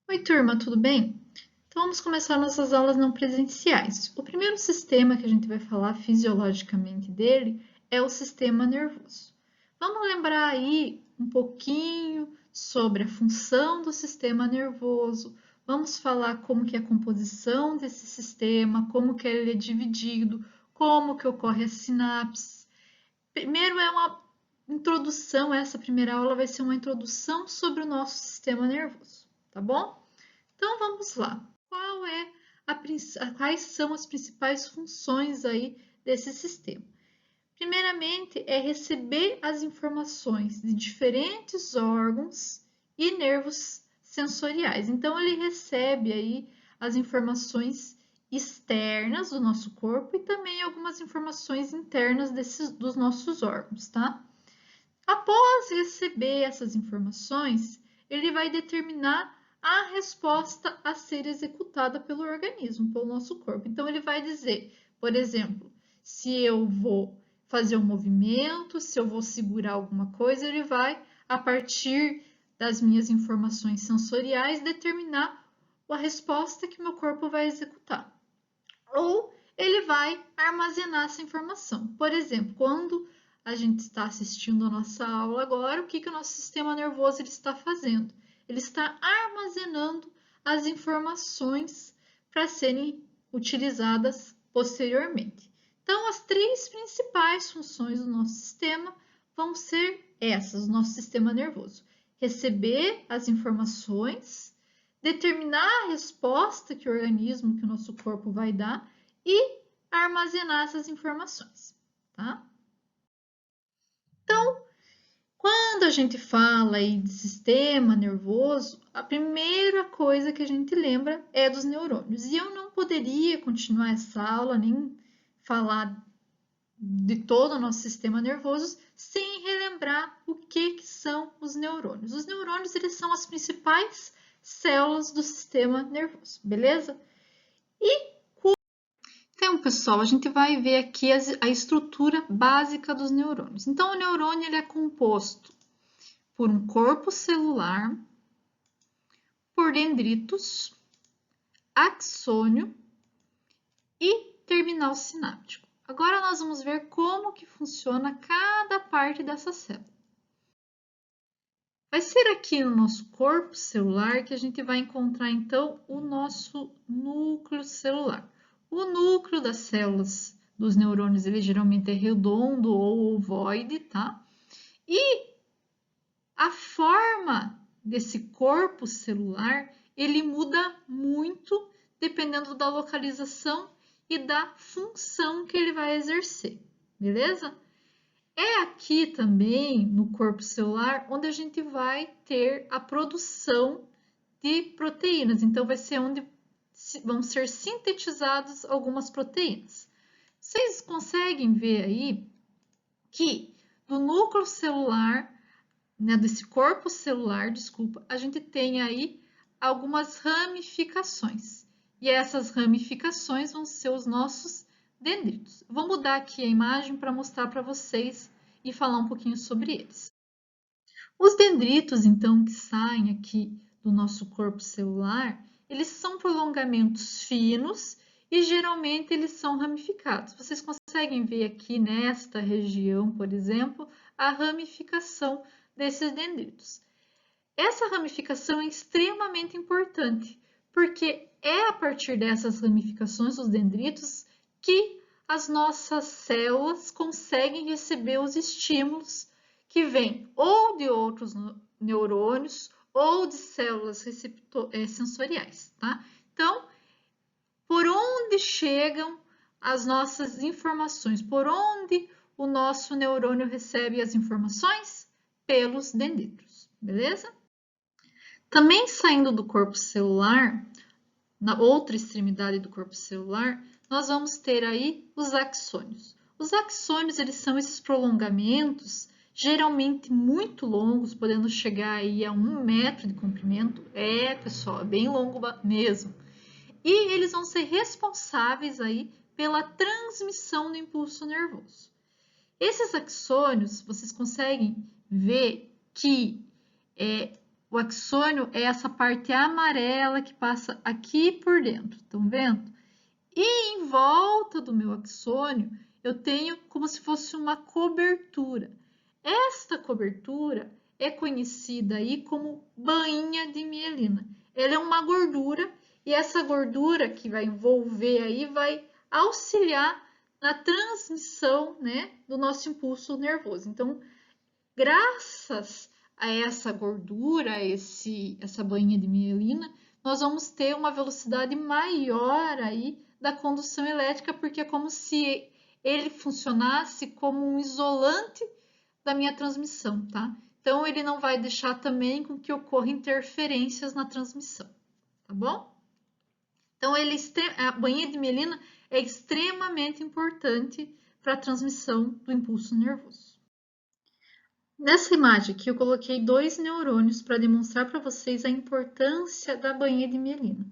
Oi, turma, tudo bem? Então vamos começar nossas aulas não presenciais. O primeiro sistema que a gente vai falar fisiologicamente dele é o sistema nervoso. Vamos lembrar aí um pouquinho sobre a função do sistema nervoso. Vamos falar como que é a composição desse sistema, como que ele é dividido, como que ocorre a sinapse. Primeiro é uma introdução, essa primeira aula vai ser uma introdução sobre o nosso sistema nervoso, tá bom? Então vamos lá. Quais são as principais funções aí desse sistema? Primeiramente, é receber as informações de diferentes órgãos e nervos sensoriais. Então, ele recebe aí as informações externas do nosso corpo e também algumas informações internas dos nossos órgãos, tá? Após receber essas informações, ele vai determinar a resposta a ser executada pelo organismo, pelo nosso corpo. Então, ele vai dizer, por exemplo, se eu vou fazer um movimento, se eu vou segurar alguma coisa, ele vai, a partir das minhas informações sensoriais, determinar a resposta que meu corpo vai executar. Ou ele vai armazenar essa informação. Por exemplo, quando a gente está assistindo a nossa aula agora, o que o nosso sistema nervoso ele está fazendo? Ele está armazenando as informações para serem utilizadas posteriormente. Então, as três principais funções do nosso sistema vão ser essas, nosso sistema nervoso. Receber as informações, determinar a resposta que o organismo, que o nosso corpo vai dar e armazenar essas informações, tá? Então, quando a gente fala aí de sistema nervoso, a primeira coisa que a gente lembra é dos neurônios. E eu não poderia continuar essa aula nem falar de todo o nosso sistema nervoso sem relembrar o que são os neurônios. Os neurônios eles são as principais células do sistema nervoso, beleza? Então, pessoal, a gente vai ver aqui a estrutura básica dos neurônios. Então, o neurônio ele é composto por um corpo celular, por dendritos, axônio e terminal sináptico. Agora nós vamos ver como que funciona cada parte dessa célula. Vai ser aqui no nosso corpo celular que a gente vai encontrar, então, o nosso núcleo celular. O núcleo das células dos neurônios, ele geralmente é redondo ou ovoide, tá? E a forma desse corpo celular, ele muda muito dependendo da localização e da função que ele vai exercer, beleza? É aqui também no corpo celular onde a gente vai ter a produção de proteínas. Então, vai ser onde vão ser sintetizadas algumas proteínas. Vocês conseguem ver aí que do núcleo celular, né, desse corpo celular, desculpa, a gente tem aí algumas ramificações. E essas ramificações vão ser os nossos dendritos. Vou mudar aqui a imagem para mostrar para vocês e falar um pouquinho sobre eles. Os dendritos, então, que saem aqui do nosso corpo celular, eles são prolongamentos finos e geralmente eles são ramificados. Vocês conseguem ver aqui nesta região, por exemplo, a ramificação desses dendritos. Essa ramificação é extremamente importante, porque é a partir dessas ramificações dos dendritos que as nossas células conseguem receber os estímulos que vêm ou de outros neurônios ou de células sensoriais, tá? Então, por onde chegam as nossas informações? Por onde o nosso neurônio recebe as informações? Pelos dendritos, beleza? Também saindo do corpo celular, na outra extremidade do corpo celular, nós vamos ter aí os axônios. Os axônios, eles são esses prolongamentos, geralmente muito longos, podendo chegar aí a 1 metro de comprimento. É, pessoal, é bem longo mesmo. E eles vão ser responsáveis aí pela transmissão do impulso nervoso. Esses axônios, vocês conseguem ver que o axônio é essa parte amarela que passa aqui por dentro, estão vendo? E em volta do meu axônio, eu tenho como se fosse uma cobertura. Esta cobertura é conhecida aí como bainha de mielina. Ela é uma gordura e essa gordura que vai envolver aí vai auxiliar na transmissão, né, do nosso impulso nervoso. Então, graças a essa gordura, essa bainha de mielina, nós vamos ter uma velocidade maior aí da condução elétrica, porque é como se ele funcionasse como um isolante da minha transmissão, tá? Então, ele não vai deixar também com que ocorra interferências na transmissão, tá bom? Então, a bainha de mielina é extremamente importante para a transmissão do impulso nervoso. Nessa imagem aqui, eu coloquei 2 neurônios para demonstrar para vocês a importância da bainha de mielina.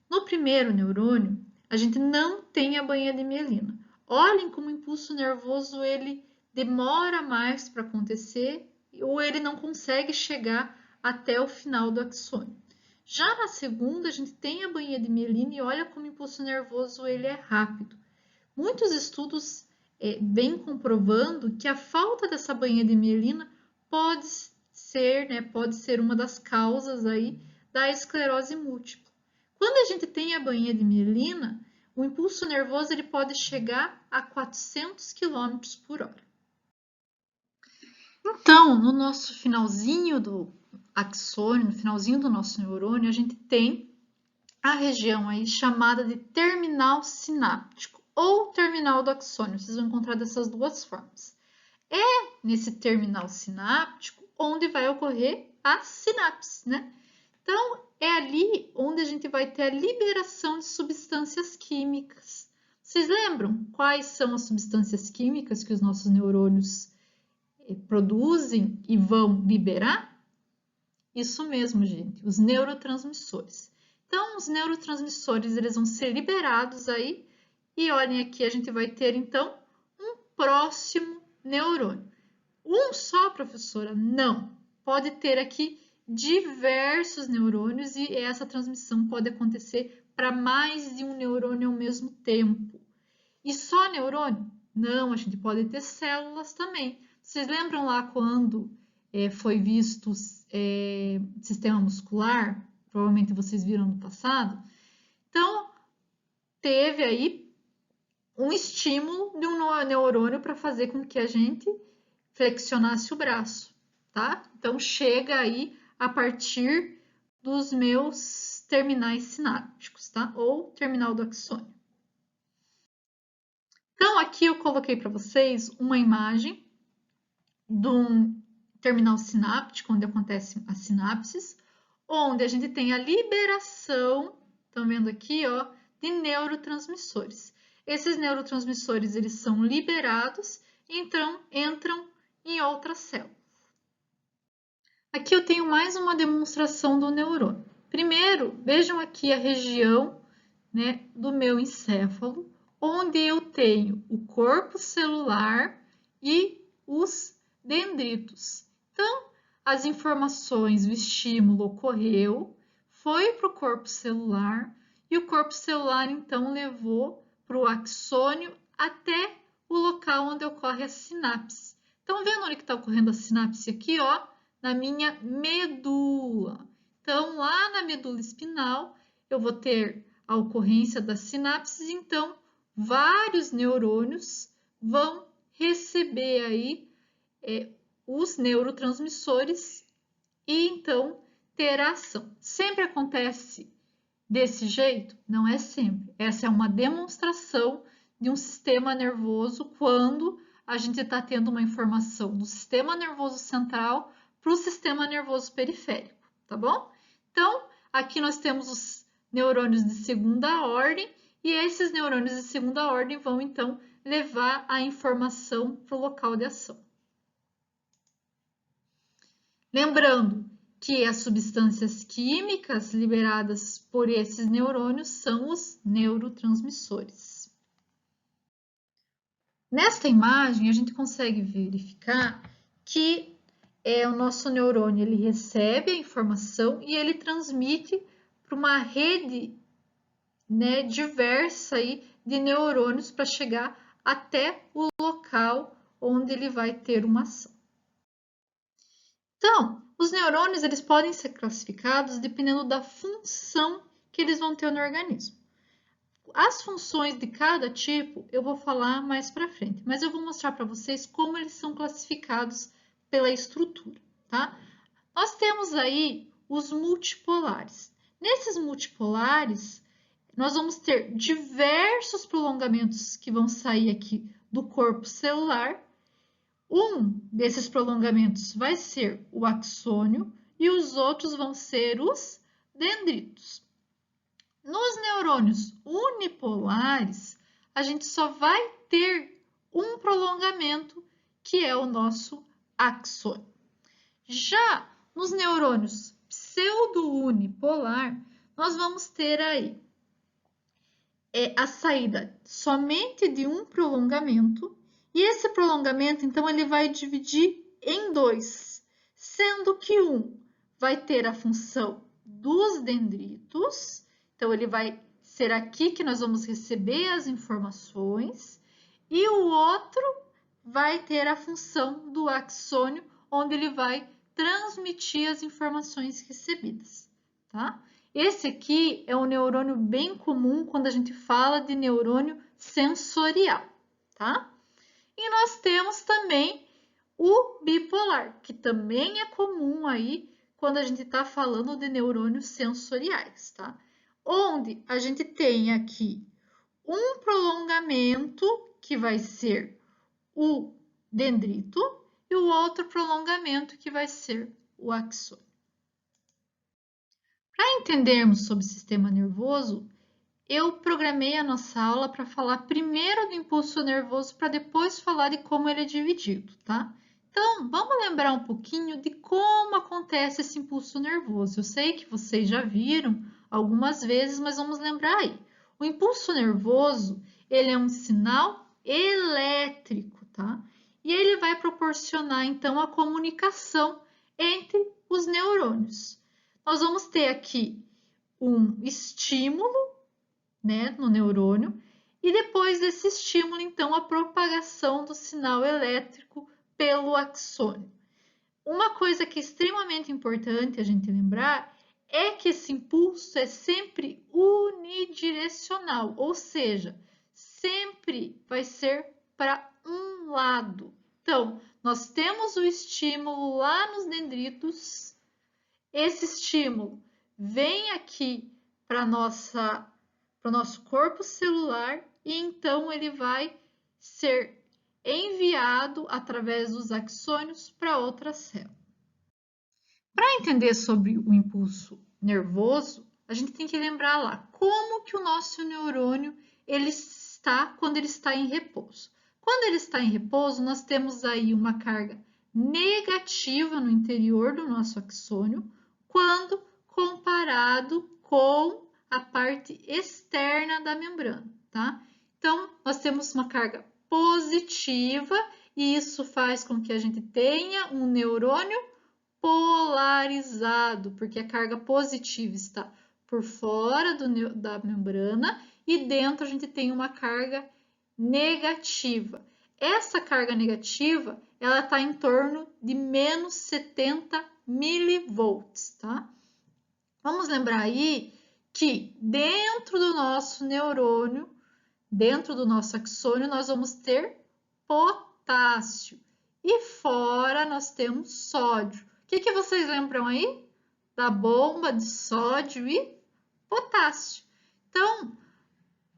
No primeiro neurônio, a gente não tem a bainha de mielina. Olhem como o impulso nervoso ele demora mais para acontecer ou ele não consegue chegar até o final do axônio. Já na segunda, a gente tem a bainha de mielina e olha como o impulso nervoso ele é rápido. Muitos estudos vêm comprovando que a falta dessa bainha de mielina pode ser uma das causas aí da esclerose múltipla. Quando a gente tem a bainha de mielina, o impulso nervoso ele pode chegar a 400 km por hora. Então, no nosso finalzinho do axônio, no finalzinho do nosso neurônio, a gente tem a região aí chamada de terminal sináptico ou terminal do axônio. Vocês vão encontrar dessas duas formas. É nesse terminal sináptico onde vai ocorrer a sinapse, né? Então, é ali onde a gente vai ter a liberação de substâncias químicas. Vocês lembram quais são as substâncias químicas que os nossos neurônios produzem e vão liberar? Isso mesmo, gente, os neurotransmissores. Então, os neurotransmissores eles vão ser liberados aí e olhem aqui, a gente vai ter então um próximo neurônio. Um só, professora? Não. Pode ter aqui diversos neurônios e essa transmissão pode acontecer para mais de um neurônio ao mesmo tempo. E só neurônio? Não, a gente pode ter células também. Vocês lembram lá quando foi visto sistema muscular? Provavelmente vocês viram no passado. Então, teve aí um estímulo de um neurônio para fazer com que a gente flexionasse o braço, tá? Então, chega aí a partir dos meus terminais sinápticos, tá? Ou terminal do axônio. Então, aqui eu coloquei para vocês uma imagem de um terminal sináptico, onde acontecem as sinapses, onde a gente tem a liberação, estão vendo aqui, ó, de neurotransmissores. Esses neurotransmissores, eles são liberados e então entram em outras células. Aqui eu tenho mais uma demonstração do neurônio. Primeiro, vejam aqui a região, né, do meu encéfalo, onde eu tenho o corpo celular e os dendritos. Então, as informações, o estímulo ocorreu, foi para o corpo celular e o corpo celular então levou para o axônio até o local onde ocorre a sinapse. Estão vendo onde está ocorrendo a sinapse aqui, ó? Na minha medula. Então, lá na medula espinal, eu vou ter a ocorrência das sinapses, então, vários neurônios vão receber aí os neurotransmissores e, então, ter a ação. Sempre acontece desse jeito? Não é sempre. Essa é uma demonstração de um sistema nervoso quando a gente está tendo uma informação do sistema nervoso central para o sistema nervoso periférico, tá bom? Então, aqui nós temos os neurônios de segunda ordem e esses neurônios de segunda ordem vão, então, levar a informação para o local de ação. Lembrando que as substâncias químicas liberadas por esses neurônios são os neurotransmissores. Nesta imagem, a gente consegue verificar que o nosso neurônio ele recebe a informação e ele transmite para uma rede, né, diversa aí de neurônios para chegar até o local onde ele vai ter uma ação. Então, os neurônios eles podem ser classificados dependendo da função que eles vão ter no organismo. As funções de cada tipo eu vou falar mais para frente, mas eu vou mostrar para vocês como eles são classificados pela estrutura, tá? Nós temos aí os multipolares. Nesses multipolares, nós vamos ter diversos prolongamentos que vão sair aqui do corpo celular. Um desses prolongamentos vai ser o axônio e os outros vão ser os dendritos. Nos neurônios unipolares, a gente só vai ter um prolongamento, que é o nosso axônio. Já nos neurônios pseudo-unipolar, nós vamos ter aí a saída somente de um prolongamento, e esse prolongamento, então, ele vai dividir em dois, sendo que um vai ter a função dos dendritos, então ele vai ser aqui que nós vamos receber as informações, e o outro vai ter a função do axônio, onde ele vai transmitir as informações recebidas, tá? Esse aqui é um neurônio bem comum quando a gente fala de neurônio sensorial, tá? E nós temos também o bipolar, que também é comum aí quando a gente está falando de neurônios sensoriais, tá? Onde a gente tem aqui um prolongamento, que vai ser o dendrito, e o outro prolongamento, que vai ser o axônio. Para entendermos sobre o sistema nervoso, eu programei a nossa aula para falar primeiro do impulso nervoso, para depois falar de como ele é dividido, tá? Então, vamos lembrar um pouquinho de como acontece esse impulso nervoso. Eu sei que vocês já viram algumas vezes, mas vamos lembrar aí. O impulso nervoso, ele é um sinal elétrico, tá? E ele vai proporcionar, então, a comunicação entre os neurônios. Nós vamos ter aqui um estímulo, né, no neurônio, e depois desse estímulo, então, a propagação do sinal elétrico pelo axônio. Uma coisa que é extremamente importante a gente lembrar é que esse impulso é sempre unidirecional, ou seja, sempre vai ser para um lado. Então, nós temos o estímulo lá nos dendritos, esse estímulo vem aqui para o nosso corpo celular e então ele vai ser enviado através dos axônios para outra célula. Para entender sobre o impulso nervoso, a gente tem que lembrar lá como que o nosso neurônio ele está quando ele está em repouso. Quando ele está em repouso, nós temos aí uma carga negativa no interior do nosso axônio, quando comparado com a parte externa da membrana, tá? Então, nós temos uma carga positiva e isso faz com que a gente tenha um neurônio polarizado, porque a carga positiva está por fora da membrana e dentro a gente tem uma carga negativa. Essa carga negativa, ela está em torno de menos 70 milivolts, tá? Vamos lembrar aí que dentro do nosso neurônio, dentro do nosso axônio, nós vamos ter potássio e fora nós temos sódio. O que vocês lembram aí? Da bomba de sódio e potássio. Então,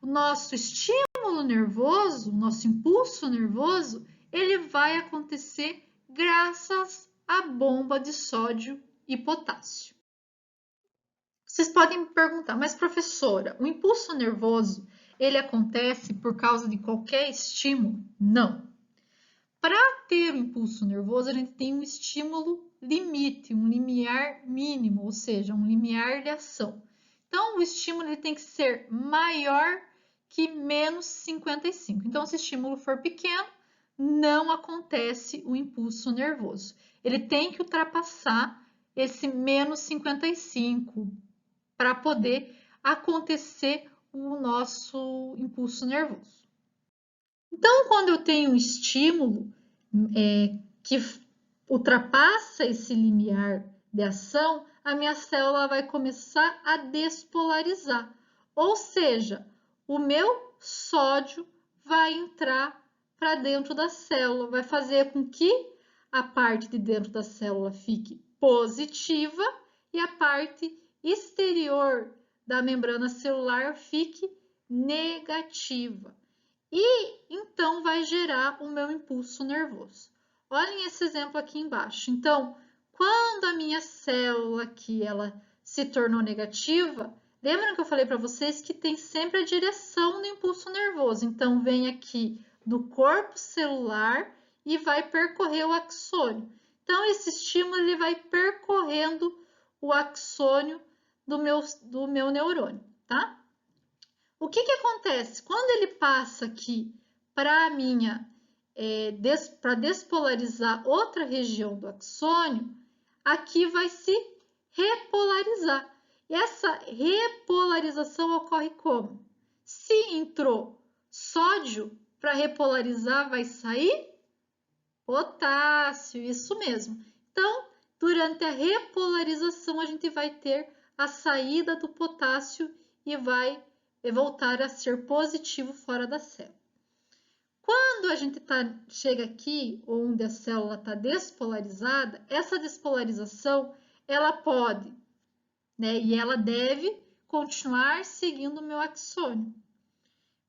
o nosso estímulo nervoso, o nosso impulso nervoso, ele vai acontecer graças à bomba de sódio e potássio. Vocês podem me perguntar, mas professora, o impulso nervoso, ele acontece por causa de qualquer estímulo? Não. Para ter o impulso nervoso, a gente tem um estímulo limite, um limiar mínimo, ou seja, um limiar de ação. Então, o estímulo ele tem que ser maior que menos 55. Então, se o estímulo for pequeno, não acontece o impulso nervoso. Ele tem que ultrapassar esse menos 55 para poder acontecer o nosso impulso nervoso. Então, quando eu tenho um estímulo que ultrapassa esse limiar de ação, a minha célula vai começar a despolarizar. Ou seja, o meu sódio vai entrar para dentro da célula, vai fazer com que a parte de dentro da célula fique positiva e a parte exterior da membrana celular fique negativa. E então vai gerar o meu impulso nervoso. Olhem esse exemplo aqui embaixo. Então, quando a minha célula aqui ela se tornou negativa, lembram que eu falei para vocês que tem sempre a direção do impulso nervoso. Então, vem aqui do corpo celular e vai percorrer o axônio. Então, esse estímulo ele vai percorrendo o axônio do meu neurônio, tá? O que acontece? Quando ele passa aqui para para despolarizar outra região do axônio, aqui vai se repolarizar. E essa repolarização ocorre como? Se entrou sódio, para repolarizar vai sair potássio, isso mesmo. Então, durante a repolarização, a gente vai ter a saída do potássio e vai voltar a ser positivo fora da célula. Quando a gente chega aqui, onde a célula está despolarizada, essa despolarização, ela pode, e ela deve continuar seguindo o meu axônio.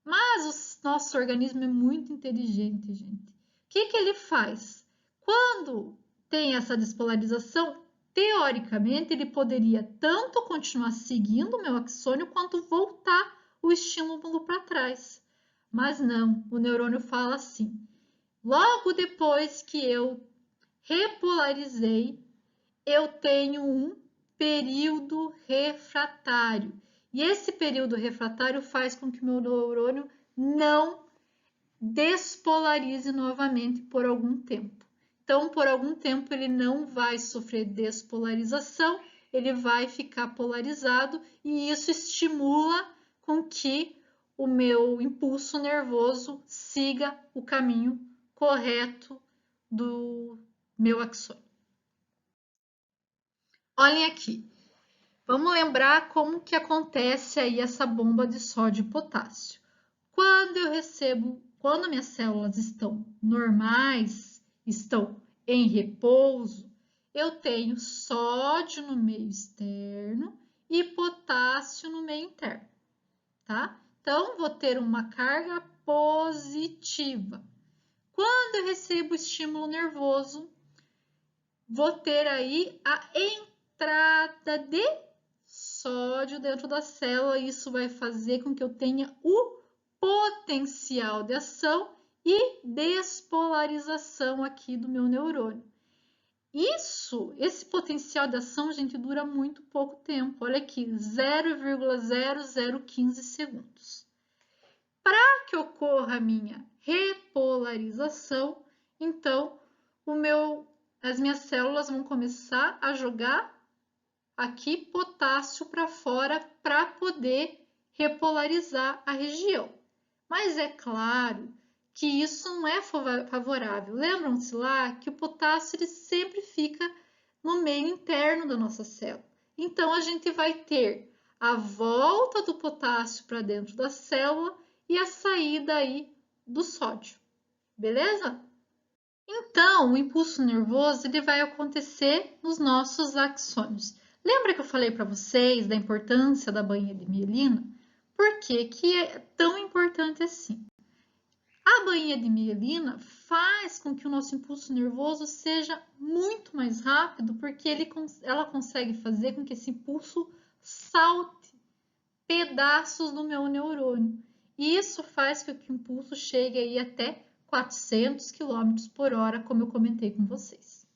Mas o nosso organismo é muito inteligente, gente. O que ele faz? Quando tem essa despolarização, teoricamente, ele poderia tanto continuar seguindo o meu axônio, quanto voltar o estímulo para trás. Mas não, o neurônio fala assim: logo depois que eu repolarizei, eu tenho um período refratário. E esse período refratário faz com que o meu neurônio não despolarize novamente por algum tempo. Então, por algum tempo, ele não vai sofrer despolarização, ele vai ficar polarizado e isso estimula com que o meu impulso nervoso siga o caminho correto do meu axônio. Olhem aqui, vamos lembrar como que acontece aí essa bomba de sódio e potássio. Quando minhas células estão normais, estão em repouso, eu tenho sódio no meio externo e potássio no meio interno, tá? Então, vou ter uma carga positiva. Quando eu recebo estímulo nervoso, vou ter aí a entrada de sódio dentro da célula. Isso vai fazer com que eu tenha o potencial de ação e despolarização aqui do meu neurônio. Esse potencial de ação, gente, dura muito pouco tempo. Olha aqui, 0,0015 segundos. Para que ocorra a minha repolarização, então, as minhas células vão começar a jogar aqui potássio para fora para poder repolarizar a região. Mas é claro que isso não é favorável. Lembram-se lá que o potássio ele sempre fica no meio interno da nossa célula. Então, a gente vai ter a volta do potássio para dentro da célula e a saída aí do sódio. Beleza? Então, o impulso nervoso ele vai acontecer nos nossos axônios. Lembra que eu falei para vocês da importância da bainha de mielina? Por que é tão importante assim? A bainha de mielina faz com que o nosso impulso nervoso seja muito mais rápido, porque ela consegue fazer com que esse impulso salte pedaços do meu neurônio. E isso faz com que o impulso chegue aí até 400 km por hora, como eu comentei com vocês.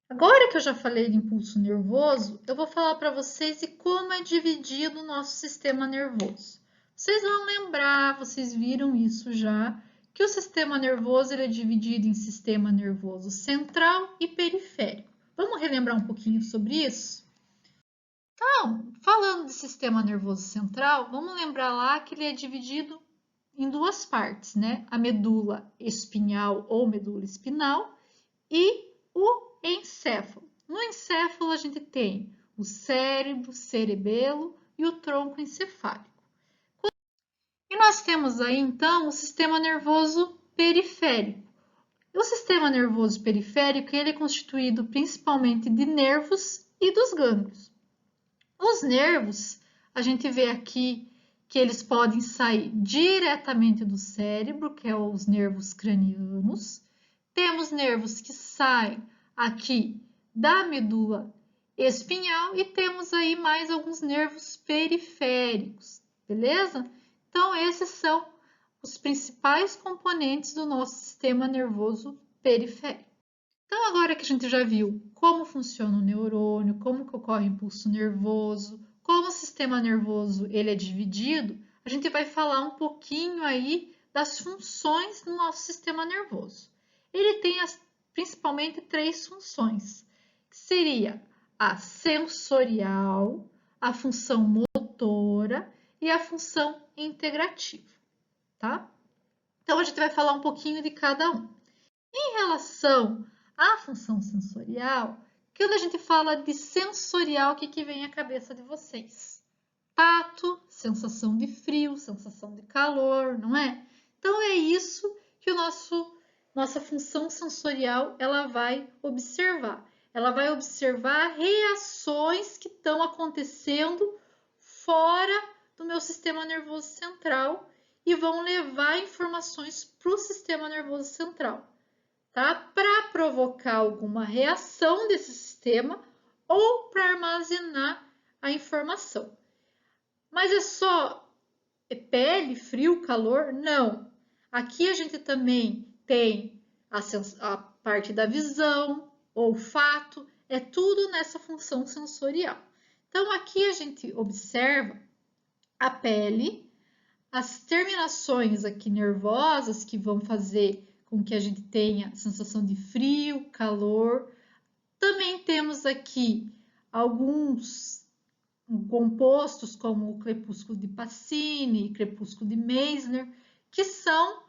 Agora que eu já falei de impulso nervoso, eu vou falar para vocês de como é dividido o nosso sistema nervoso. Vocês vão lembrar, vocês viram isso já, que o sistema nervoso ele é dividido em sistema nervoso central e periférico. Vamos relembrar um pouquinho sobre isso? Então, falando de sistema nervoso central, vamos lembrar lá que ele é dividido em duas partes, né? A medula espinhal ou medula espinal e o encéfalo. No encéfalo, a gente tem o cérebro, cerebelo e o tronco encefálico. E nós temos aí, então, o sistema nervoso periférico. O sistema nervoso periférico ele é constituído principalmente de nervos e dos gânglios. Os nervos, a gente vê aqui que eles podem sair diretamente do cérebro, que é os nervos cranianos. Temos nervos que saem aqui da medula espinhal e temos aí mais alguns nervos periféricos, beleza? Então, esses são os principais componentes do nosso sistema nervoso periférico. Então, agora que a gente já viu como funciona o neurônio, como que ocorre o impulso nervoso, como o sistema nervoso ele é dividido, a gente vai falar um pouquinho aí das funções do nosso sistema nervoso. Ele tem principalmente três funções, que seria a sensorial, a função motora e a função integrativa, tá? Então, a gente vai falar um pouquinho de cada um. Em relação à função sensorial, quando a gente fala de sensorial, o que vem à cabeça de vocês? Tato, sensação de frio, sensação de calor, não é? Então, é isso que nossa função sensorial ela vai observar. Ela vai observar reações que estão acontecendo fora do meu sistema nervoso central e vão levar informações para o sistema nervoso central, tá? Para provocar alguma reação desse sistema ou para armazenar a informação. Mas é só pele, frio, calor? Não. Aqui a gente também tem a parte da visão, olfato, é tudo nessa função sensorial. Então, aqui a gente observa a pele, as terminações aqui nervosas que vão fazer com que a gente tenha sensação de frio, calor. Também temos aqui alguns compostos como o crepúsculo de Pacini e crepúsculo de Meissner, que são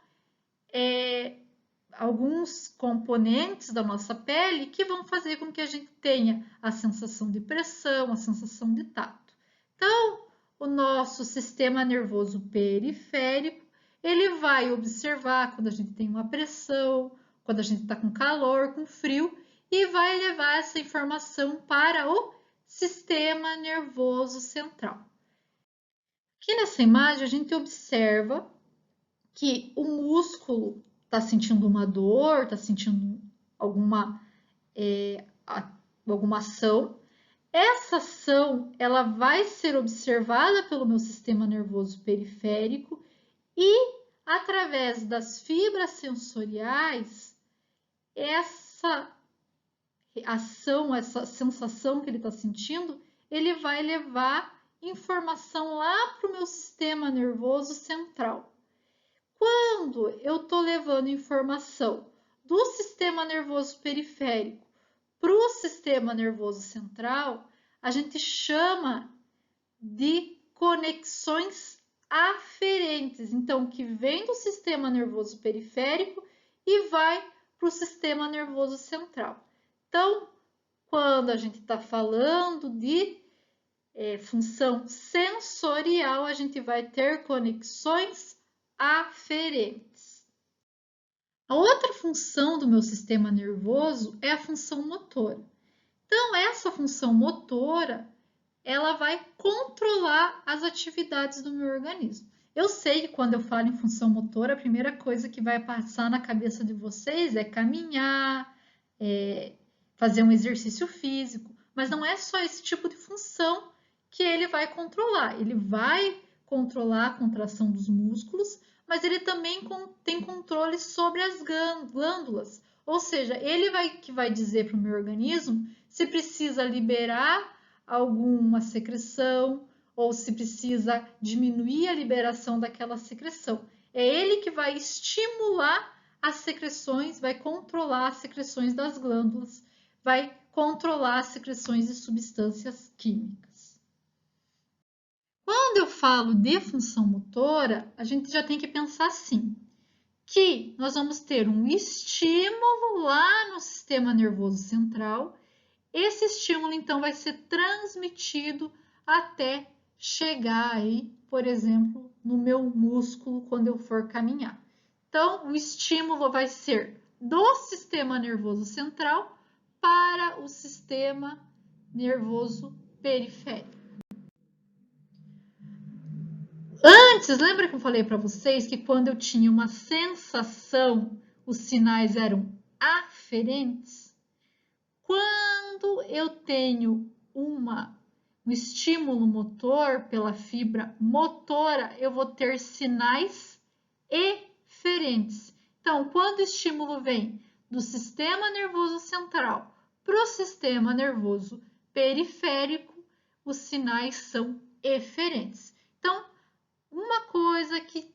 alguns componentes da nossa pele que vão fazer com que a gente tenha a sensação de pressão, a sensação de tato. Então, o nosso sistema nervoso periférico, ele vai observar quando a gente tem uma pressão, quando a gente está com calor, com frio, e vai levar essa informação para o sistema nervoso central. Aqui nessa imagem, a gente observa que o músculo está sentindo uma dor, está sentindo alguma ação. Essa ação ela vai ser observada pelo meu sistema nervoso periférico e, através das fibras sensoriais, essa ação, essa sensação que ele está sentindo, ele vai levar informação lá para o meu sistema nervoso central. Quando eu estou levando informação do sistema nervoso periférico para o sistema nervoso central, a gente chama de conexões aferentes. Então, que vem do sistema nervoso periférico e vai para o sistema nervoso central. Então, quando a gente está falando de função sensorial, a gente vai ter conexões aferentes. A outra função do meu sistema nervoso é a função motora. Então, essa função motora, ela vai controlar as atividades do meu organismo. Eu sei que quando eu falo em função motora, a primeira coisa que vai passar na cabeça de vocês é caminhar, fazer um exercício físico, mas não é só esse tipo de função que ele vai controlar. Ele vai controlar a contração dos músculos, mas ele também tem controle sobre as glândulas, ou seja, ele vai dizer para o meu organismo se precisa liberar alguma secreção ou se precisa diminuir a liberação daquela secreção. É ele que vai estimular as secreções, vai controlar as secreções das glândulas, vai controlar as secreções de substâncias químicas. Quando eu falo de função motora, a gente já tem que pensar assim, que nós vamos ter um estímulo lá no sistema nervoso central. Esse estímulo, então, vai ser transmitido até chegar aí, por exemplo, no meu músculo quando eu for caminhar. Então, o estímulo vai ser do sistema nervoso central para o sistema nervoso periférico. Antes, lembra que eu falei para vocês que quando eu tinha uma sensação, os sinais eram aferentes? Quando eu tenho um estímulo motor pela fibra motora, eu vou ter sinais eferentes. Então, quando o estímulo vem do sistema nervoso central para o sistema nervoso periférico, os sinais são eferentes. Então, uma coisa que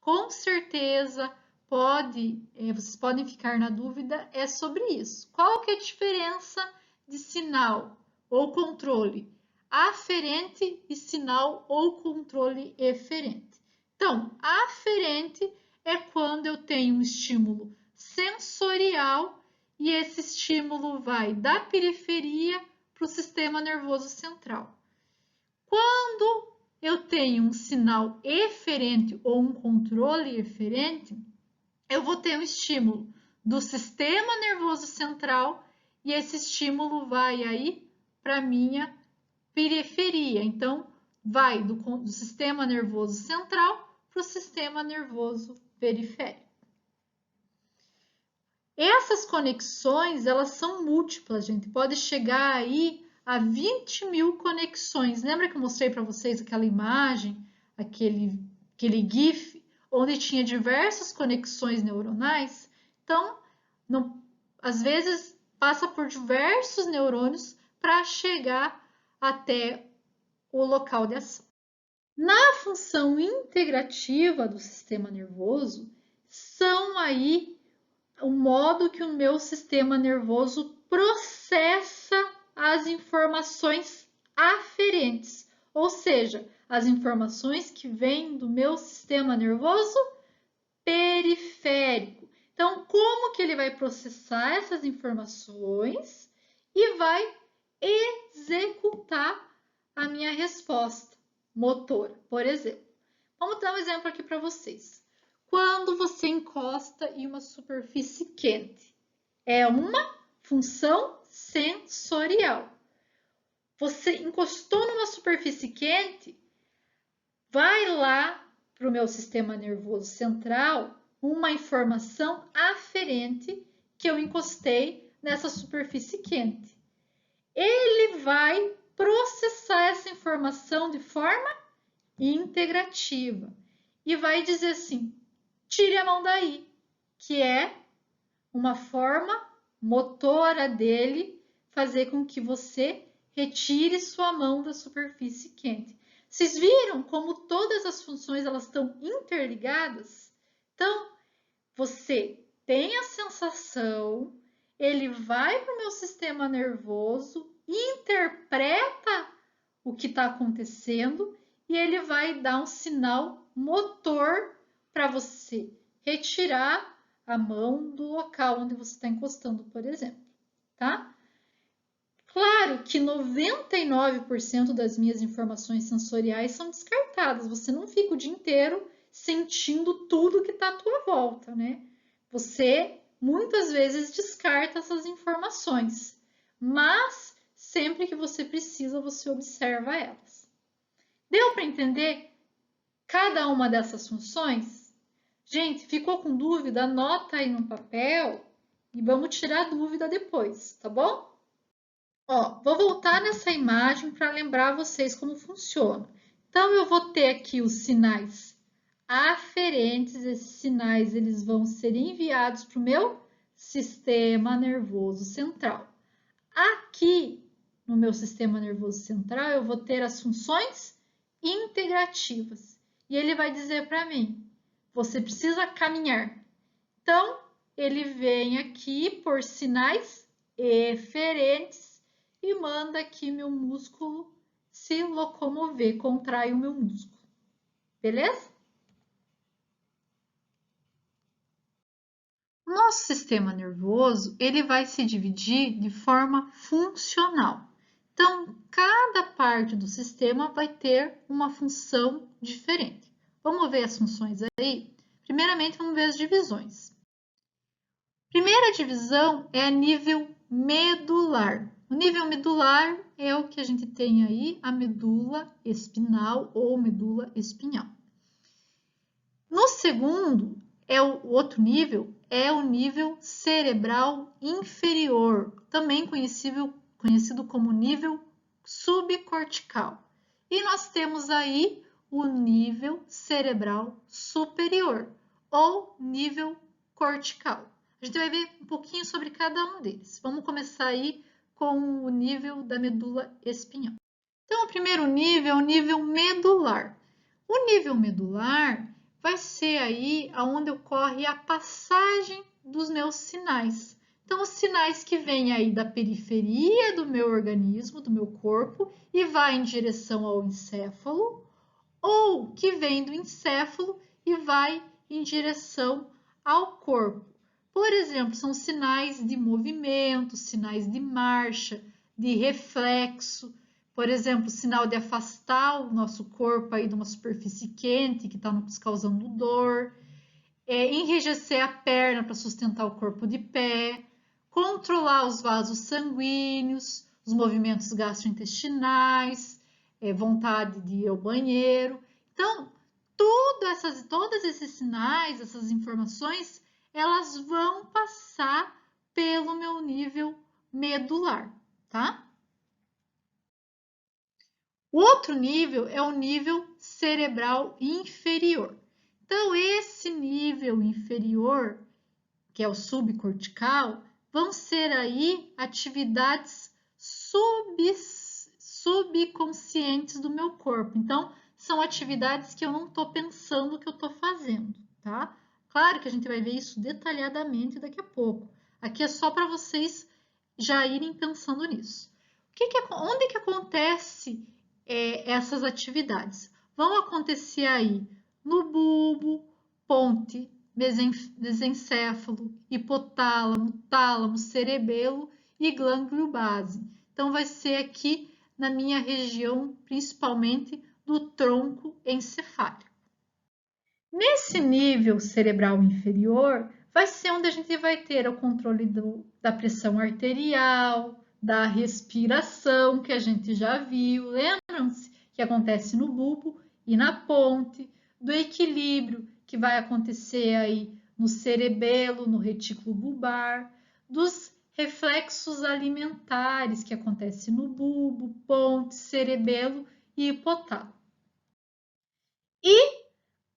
com certeza vocês podem ficar na dúvida é sobre isso. Qual que é a diferença de sinal ou controle aferente e sinal ou controle eferente? Então, aferente é quando eu tenho um estímulo sensorial e esse estímulo vai da periferia para o sistema nervoso central. Quando eu tenho um sinal eferente ou um controle eferente, eu vou ter um estímulo do sistema nervoso central e esse estímulo vai aí para a minha periferia. Então, vai do sistema nervoso central para o sistema nervoso periférico. Essas conexões, elas são múltiplas, gente. Pode chegar aí a 20.000 conexões. Lembra que eu mostrei para vocês aquela imagem, aquele GIF, onde tinha diversas conexões neuronais? Então, às vezes, passa por diversos neurônios para chegar até o local de ação. Na função integrativa do sistema nervoso, são aí o modo que o meu sistema nervoso processa as informações aferentes, ou seja, as informações que vêm do meu sistema nervoso periférico. Então, como que ele vai processar essas informações e vai executar a minha resposta motora, por exemplo. Vamos dar um exemplo aqui para vocês. Quando você encosta em uma superfície quente, é uma função sensorial. Você encostou numa superfície quente, vai lá para o meu sistema nervoso central uma informação aferente que eu encostei nessa superfície quente. Ele vai processar essa informação de forma integrativa e vai dizer assim: tire a mão daí, que é uma forma motora dele fazer com que você retire sua mão da superfície quente. Vocês viram como todas as funções elas estão interligadas? Então, você tem a sensação, ele vai para o meu sistema nervoso, interpreta o que está acontecendo e ele vai dar um sinal motor para você retirar a mão do local onde você está encostando, por exemplo, tá? Claro que 99% das minhas informações sensoriais são descartadas. Você não fica o dia inteiro sentindo tudo que está à tua volta, né? Você muitas vezes descarta essas informações, mas sempre que você precisa, você observa elas. Deu para entender cada uma dessas funções? Gente, ficou com dúvida? Anota aí no papel e vamos tirar a dúvida depois, tá bom? Ó, vou voltar nessa imagem para lembrar vocês como funciona. Então, eu vou ter aqui os sinais aferentes. Esses sinais eles vão ser enviados para o meu sistema nervoso central. Aqui, no meu sistema nervoso central, eu vou ter as funções integrativas. E ele vai dizer para mim: você precisa caminhar. Então, ele vem aqui por sinais eferentes e manda aqui meu músculo se locomover, contrai o meu músculo. Beleza? Nosso sistema nervoso, ele vai se dividir de forma funcional. Então, cada parte do sistema vai ter uma função diferente. Vamos ver as funções aí? Primeiramente, vamos ver as divisões. Primeira divisão é a nível medular. O nível medular é o que a gente tem aí, a medula espinal ou medula espinhal. No segundo, o outro nível, é o nível cerebral inferior, também conhecido como nível subcortical. E nós temos aí o nível cerebral superior, ou nível cortical. A gente vai ver um pouquinho sobre cada um deles. Vamos começar aí com o nível da medula espinhal. Então, o primeiro nível é o nível medular. O nível medular vai ser aí onde ocorre a passagem dos meus sinais. Então, os sinais que vêm aí da periferia do meu organismo, do meu corpo, e vai em direção ao encéfalo, ou que vem do encéfalo e vai em direção ao corpo. Por exemplo, são sinais de movimento, sinais de marcha, de reflexo. Por exemplo, sinal de afastar o nosso corpo aí de uma superfície quente que está nos causando dor, enrijecer a perna para sustentar o corpo de pé, controlar os vasos sanguíneos, os movimentos gastrointestinais, vontade de ir ao banheiro. Então, todos esses sinais, essas informações, elas vão passar pelo meu nível medular, tá? O outro nível é o nível cerebral inferior. Então, esse nível inferior, que é o subcortical, vão ser aí atividades subconscientes do meu corpo. Então, são atividades que eu não estou pensando que eu estou fazendo, tá? Claro que a gente vai ver isso detalhadamente daqui a pouco. Aqui é só para vocês já irem pensando nisso. Onde que acontece essas atividades? Vão acontecer aí no bulbo, ponte, mesencéfalo, hipotálamo, tálamo, cerebelo e glândulo base. Então, vai ser aqui na minha região, principalmente do tronco encefálico. Nesse nível cerebral inferior, vai ser onde a gente vai ter o controle da pressão arterial, da respiração, que a gente já viu. Lembram-se que acontece no bulbo e na ponte, do equilíbrio, que vai acontecer aí no cerebelo, no retículo bulbar, dos reflexos alimentares, que acontece no bulbo, ponte, cerebelo e hipotálamo. E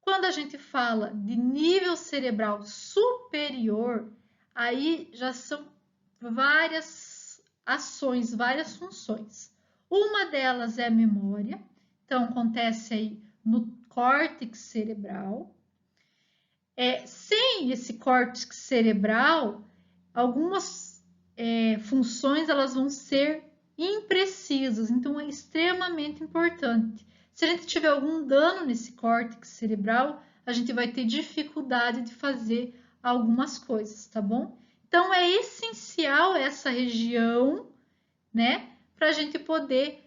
quando a gente fala de nível cerebral superior, aí já são várias ações, várias funções. Uma delas é a memória, então acontece aí no córtex cerebral. Sem esse córtex cerebral, algumas funções elas vão ser imprecisas, então é extremamente importante. Se a gente tiver algum dano nesse córtex cerebral, a gente vai ter dificuldade de fazer algumas coisas, tá bom? Então é essencial essa região, né, para a gente poder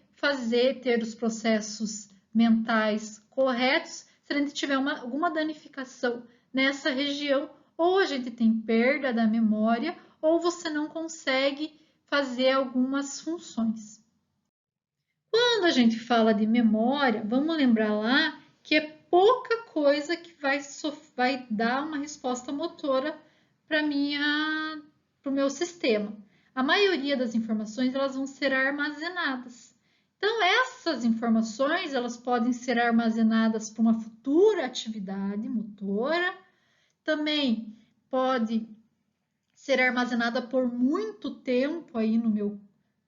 ter os processos mentais corretos. Se a gente tiver alguma danificação nessa região, ou a gente tem perda da memória, ou você não consegue fazer algumas funções. Quando a gente fala de memória, vamos lembrar lá que é pouca coisa que vai dar uma resposta motora para o meu sistema. A maioria das informações elas vão ser armazenadas. Então, essas informações elas podem ser armazenadas para uma futura atividade motora, também pode ser armazenada por muito tempo aí no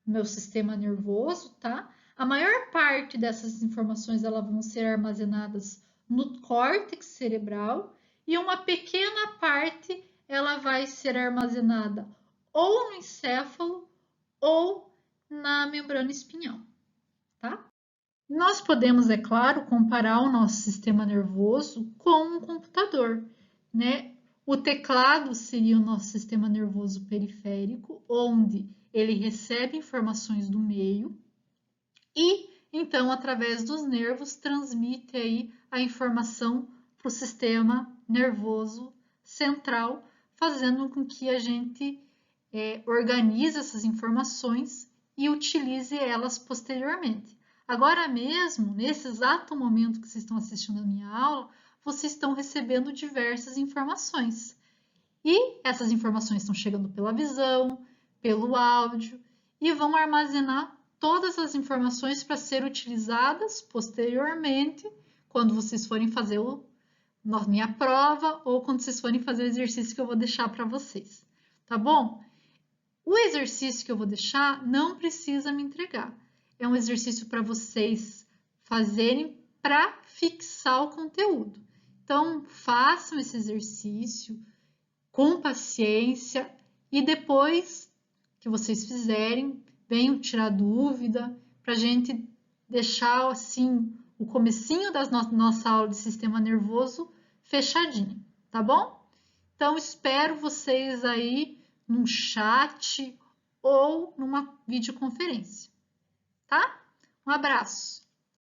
meu sistema nervoso, tá? A maior parte dessas informações elas vão ser armazenadas no córtex cerebral e uma pequena parte ela vai ser armazenada ou no encéfalo ou na membrana espinhal, tá? Nós podemos, é claro, comparar o nosso sistema nervoso com um computador, né? O teclado seria o nosso sistema nervoso periférico, onde ele recebe informações do meio e, então, através dos nervos, transmite aí a informação para o sistema nervoso central, fazendo com que a gente organize essas informações e utilize elas posteriormente. Agora mesmo, nesse exato momento que vocês estão assistindo a minha aula, vocês estão recebendo diversas informações. E essas informações estão chegando pela visão, pelo áudio e vão armazenar todas as informações para ser utilizadas posteriormente quando vocês forem fazer a minha prova ou quando vocês forem fazer o exercício que eu vou deixar para vocês, tá bom? O exercício que eu vou deixar não precisa me entregar. É um exercício para vocês fazerem para fixar o conteúdo. Então, façam esse exercício com paciência e depois que vocês fizerem, venham tirar dúvida para a gente deixar assim o comecinho da nossa aula de sistema nervoso fechadinho, tá bom? Então, espero vocês aí num chat ou numa videoconferência, tá? Um abraço!